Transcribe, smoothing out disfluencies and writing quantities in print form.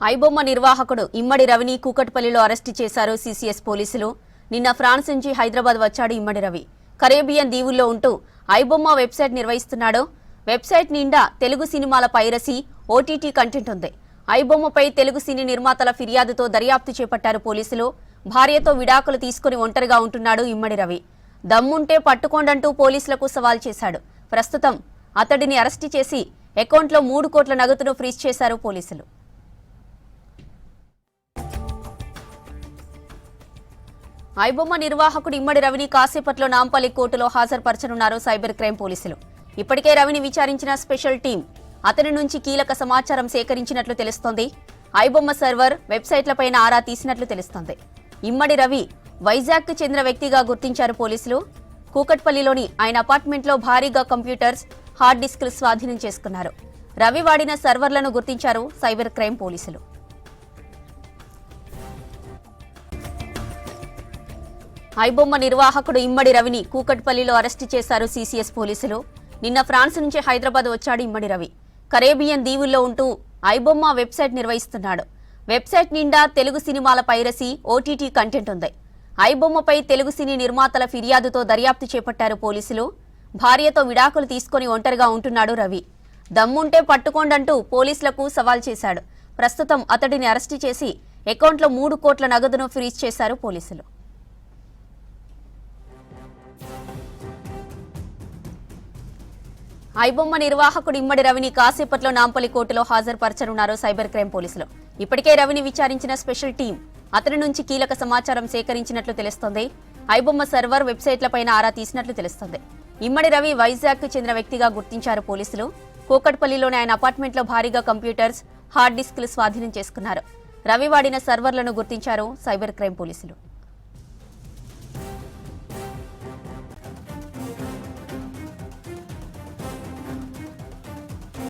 ఐబొమ్మ నిర్వాహకుడు ఇమ్మడి రవిని కూకట్పల్లిలో అరెస్టు చేశారు సీసీఎస్ పోలీసులు. నిన్న ఫ్రాన్స్ నుంచి హైదరాబాద్ వచ్చాడు ఇమ్మడి రవి. కరేబియన్ దీవుల్లో ఉంటూ ఐబొమ్మ వెబ్సైట్ నిర్వహిస్తున్నాడు. వెబ్సైట్ నిండా తెలుగు సినిమాల పైరసీ, ఓటీటీ కంటెంట్ ఉంది. ఐబొమ్మపై తెలుగు సినీ నిర్మాతల ఫిర్యాదుతో దర్యాప్తు చేపట్టారు పోలీసులు. భార్యతో విడాకులు తీసుకుని ఒంటరిగా ఉంటున్నాడు ఇమ్మడి రవి. దమ్ముంటే పట్టుకోండంటూ పోలీసులకు సవాల్ చేశాడు. ప్రస్తుతం అతడిని అరెస్టు చేసి అకౌంట్లో 3 కోట్ల నగదును ఫ్రీజ్ చేశారు పోలీసులు. ఐబొమ్మ నిర్వాహకుడు ఇమ్మడి రవిని కాసేపట్లో నాంపల్లి కోర్టులో హాజరుపరచనున్నారు సైబర్ క్రైమ్ పోలీసులు. ఇప్పటికే రవిని విచారించిన స్పెషల్ టీం అతని నుంచి కీలక సమాచారం సేకరించినట్లు తెలుస్తోంది. ఐబొమ్మ సర్వర్, వెబ్సైట్లపైన ఆరా తీసినట్లు తెలుస్తోంది. ఇమ్మడి రవి వైజాగ్కు చెందిన వ్యక్తిగా గుర్తించారు పోలీసులు. కూకట్పల్లిలోని ఆయన అపార్ట్మెంట్లో భారీగా కంప్యూటర్స్, హార్డ్ డిస్క్లు స్వాధీనం చేసుకున్నారు. రవి వాడిన సర్వర్లను గుర్తించారు సైబర్ క్రైమ్ పోలీసులు. ఐబొమ్మ నిర్వాహకుడు ఇమ్మడి రవిని కూకట్పల్లిలో అరెస్టు చేశారు సీసీఎస్ పోలీసులు. నిన్న ఫ్రాన్స్ నుంచి హైదరాబాద్ వచ్చాడు ఇమ్మడి రవి. కరేబియన్ దీవుల్లో ఉంటూ ఐబొమ్మ వెబ్సైట్ నిర్వహిస్తున్నాడు. వెబ్సైట్ నిండా తెలుగు సినిమాల పైరసీ, ఓటీటీ కంటెంట్ ఉంది. ఐబొమ్మపై తెలుగు సినీ నిర్మాతల ఫిర్యాదుతో దర్యాప్తు చేపట్టారు పోలీసులు. భార్యతో విడాకులు తీసుకుని ఒంటరిగా ఉంటున్నాడు రవి. దమ్ముంటే పట్టుకోండంటూ పోలీసులకు సవాల్ చేశాడు. ప్రస్తుతం అతడిని అరెస్టు చేసి అకౌంట్లో 3 కోట్ల నగదును ఫ్రీజ్ చేశారు పోలీసులు. ఐబొమ్మ నిర్వాహకుడు ఇమ్మడి రవిని కాసేపట్లో నాంపల్లి కోర్టులో హాజరుపరచనున్నారు సైబర్ క్రైమ్ పోలీసులు. ఇప్పటికే రవిని విచారించిన స్పెషల్ టీం అతని నుంచి కీలక సమాచారం సేకరించినట్లు తెలుస్తోంది. ఐబొమ్మ సర్వర్, వెబ్సైట్లపైన ఆరా తీసినట్లు తెలుస్తోంది. ఇమ్మడి రవి వైజాగ్కు చెందిన వ్యక్తిగా గుర్తించారు పోలీసులు. కూకట్పల్లిలోని ఆయన అపార్ట్మెంట్లో భారీగా కంప్యూటర్స్, హార్డ్ డిస్క్లు స్వాధీనం చేసుకున్నారు. రవి వాడిన సర్వర్లను గుర్తించారు సైబర్ క్రైమ్ పోలీసులు.